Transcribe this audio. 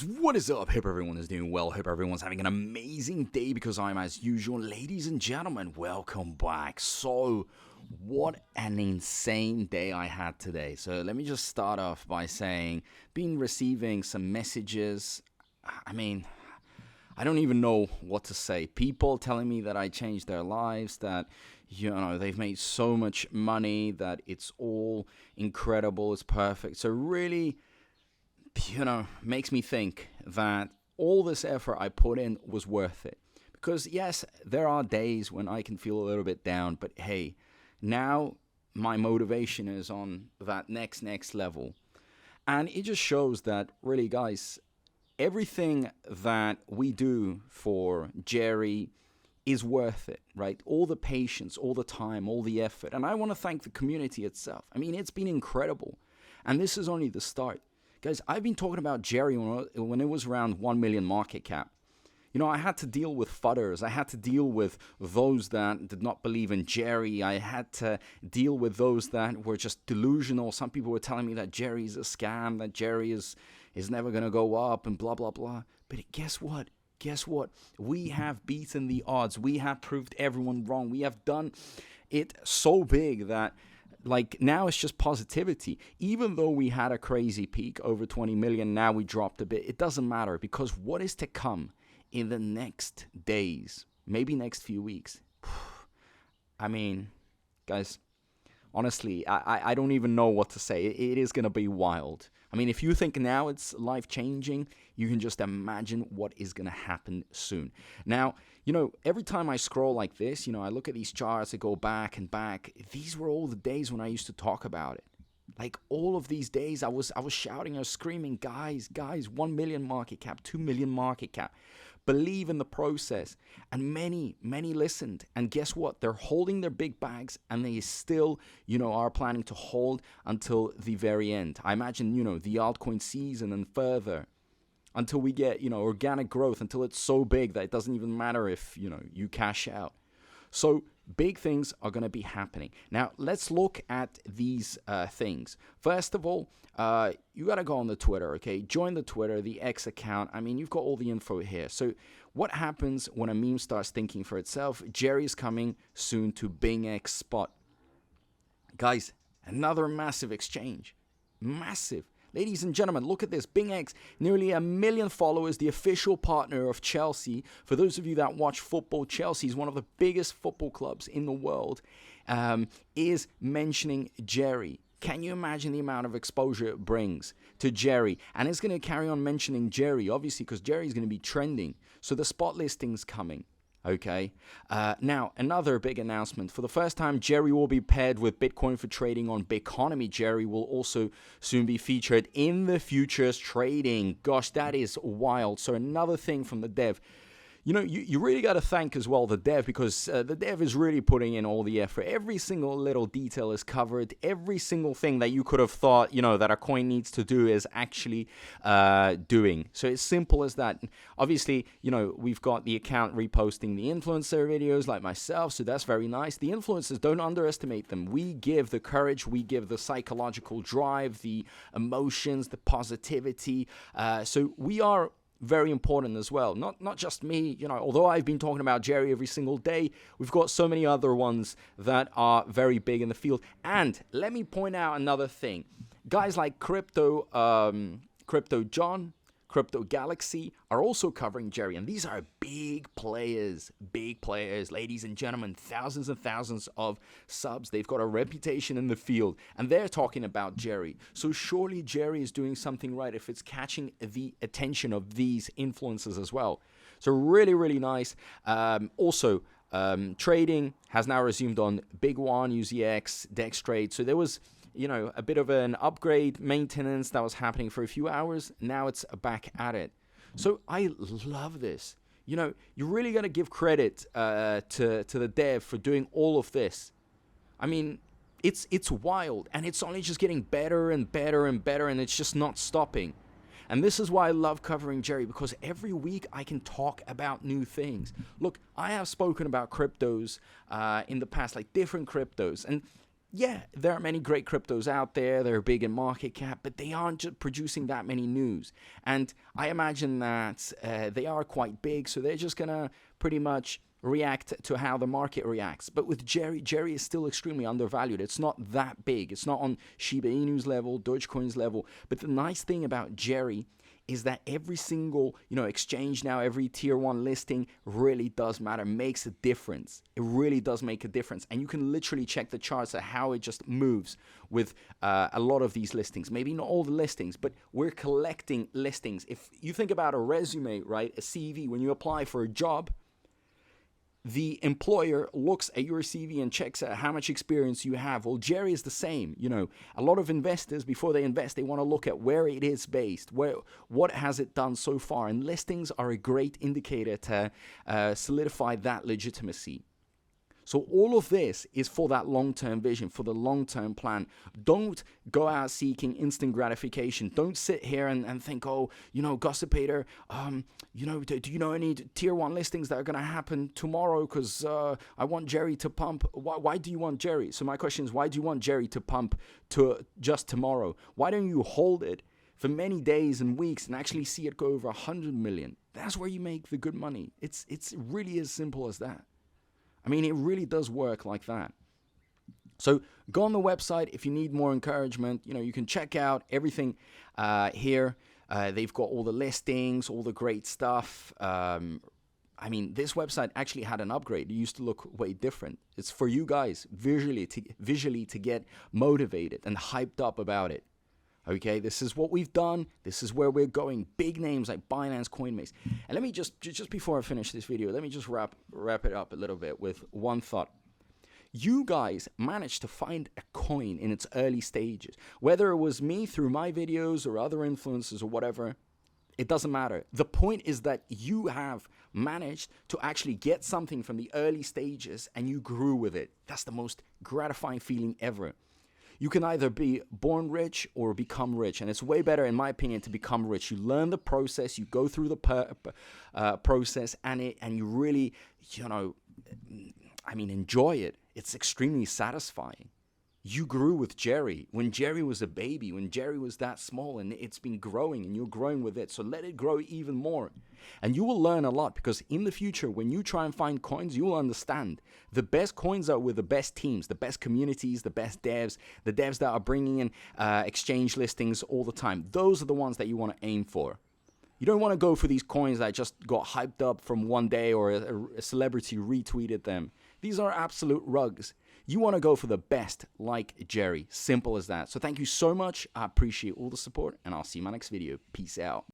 guys, what is up? Hope everyone is doing well. Hope everyone's having an amazing day because I'm as usual. Ladies and gentlemen, welcome back. So, what an insane day I had today. So, let me just start off by saying, been receiving some messages. I don't even know what to say. People telling me that I changed their lives, that, they've made so much money, that it's all incredible, it's perfect. So, really, makes me think that all this effort I put in was worth it. Because yes, there are days when I can feel a little bit down, but hey, now my motivation is on that next level. And it just shows that really, guys, everything that we do for Jerry is worth it, right? All the patience, all the time, all the effort. And I want to thank the community itself. It's been incredible. And this is only the start. Guys, I've been talking about Jerry when it was around 1 million market cap. I had to deal with fudders. I had to deal with those that did not believe in Jerry. I had to deal with those that were just delusional. Some people were telling me that Jerry's a scam, that Jerry is never going to go up and blah, blah, blah. But guess what? We have beaten the odds. We have proved everyone wrong. We have done it so big that now it's just positivity. Even though we had a crazy peak over 20 million, now we dropped a bit. It doesn't matter because what is to come in the next days, maybe next few weeks. Guys, honestly, I don't even know what to say. It is going to be wild. If you think now it's life-changing, you can just imagine what is going to happen soon. Now, every time I scroll like this, I look at these charts that go back and back. These were all the days when I used to talk about it. All of these days, I was shouting or screaming, guys, 1 million market cap, 2 million market cap. Believe in the process. And many listened. And guess what? They're holding their big bags and they still, are planning to hold until the very end. I imagine, the altcoin season and further until we get, organic growth, until it's so big that it doesn't even matter if, you cash out. So big things are going to be happening. Now, let's look at these things. First of all, you got to go on the Twitter, okay? Join the Twitter, the X account. You've got all the info here. So what happens when a meme starts thinking for itself? Jerry's coming soon to BingX Spot. Guys, another massive exchange. Massive. Ladies and gentlemen, look at this. BingX, nearly 1 million followers, the official partner of Chelsea. For those of you that watch football, Chelsea is one of the biggest football clubs in the world, is mentioning Jerry. Can you imagine the amount of exposure it brings to Jerry? And it's going to carry on mentioning Jerry, obviously, because Jerry's going to be trending. So the spot listing's coming. Okay. Now, another big announcement. For the first time, Jerry will be paired with Bitcoin for trading on Biconomy. Jerry will also soon be featured in the futures trading. Gosh, that is wild. So another thing from the dev. You really got to thank as well the dev because the dev is really putting in all the effort. Every single little detail is covered. Every single thing that you could have thought, that a coin needs to do is actually doing. So it's simple as that. Obviously, we've got the account reposting the influencer videos like myself. So that's very nice. The influencers, don't underestimate them. We give the courage. We give the psychological drive, the emotions, the positivity. So we are very important as well. Not just me, although I've been talking about Jerry every single day, we've got so many other ones that are very big in the field. And let me point out another thing. Guys like Crypto John, Crypto Galaxy are also covering Jerry. And these are big players, ladies and gentlemen, thousands and thousands of subs. They've got a reputation in the field and they're talking about Jerry. So surely Jerry is doing something right if it's catching the attention of these influencers as well. So really, really nice. Also, trading has now resumed on Big One, UZX, DexTrade. So there was a bit of an upgrade maintenance that was happening for a few hours. Now it's back at it. So I love this. You really got to give credit to the dev for doing all of this. It's wild and it's only just getting better and better and better and it's just not stopping. And this is why I love covering Jerry because every week I can talk about new things. Look, I have spoken about cryptos in the past, like different cryptos. And yeah, there are many great cryptos out there. They're big in market cap, but they aren't just producing that many news. And I imagine that they are quite big, so they're just going to pretty much react to how the market reacts. But with Jerry is still extremely undervalued. It's not that big. It's not on Shiba Inu's level, Dogecoin's level. But the nice thing about Jerry is that every single, exchange now, every tier 1 listing really does matter, makes a difference. It really does make a difference. And you can literally check the charts at how it just moves with a lot of these listings. Maybe not all the listings, but we're collecting listings. If you think about a resume, right, a CV, when you apply for a job, the employer looks at your CV and checks out how much experience you have. Well, Jerry is the same. A lot of investors, before they invest, they want to look at where it is based, what has it done so far. And listings are a great indicator to solidify that legitimacy. So all of this is for that long-term vision, for the long-term plan. Don't go out seeking instant gratification. Don't sit here and think, oh, Gossipator, do you know any tier 1 listings that are going to happen tomorrow? Because I want Jerry to pump. Why do you want Jerry? So my question is, why do you want Jerry to pump to just tomorrow? Why don't you hold it for many days and weeks and actually see it go over 100 million? That's where you make the good money. It's really as simple as that. I mean, it really does work like that. So go on the website if you need more encouragement. You can check out everything here. They've got all the listings, all the great stuff. I mean, this website actually had an upgrade. It used to look way different. It's for you guys visually to get motivated and hyped up about it. Okay, this is what we've done. This is where we're going. Big names like Binance, Coinbase. And let me just before I finish this video, let me just wrap it up a little bit with one thought. You guys managed to find a coin in its early stages. Whether it was me through my videos or other influencers or whatever, it doesn't matter. The point is that you have managed to actually get something from the early stages and you grew with it. That's the most gratifying feeling ever. You can either be born rich or become rich. And it's way better, in my opinion, to become rich. You learn the process, you go through the process, and you really, enjoy it. It's extremely satisfying. You grew with Jerry when Jerry was a baby, when Jerry was that small, and it's been growing and you're growing with it. So let it grow even more. And you will learn a lot, because in the future, when you try and find coins, you will understand the best coins are with the best teams, the best communities, the best devs, the devs that are bringing in exchange listings all the time. Those are the ones that you want to aim for. You don't want to go for these coins that just got hyped up from one day or a celebrity retweeted them. These are absolute rugs. You want to go for the best, like Jerry. Simple as that. So thank you so much. I appreciate all the support, and I'll see you in my next video. Peace out.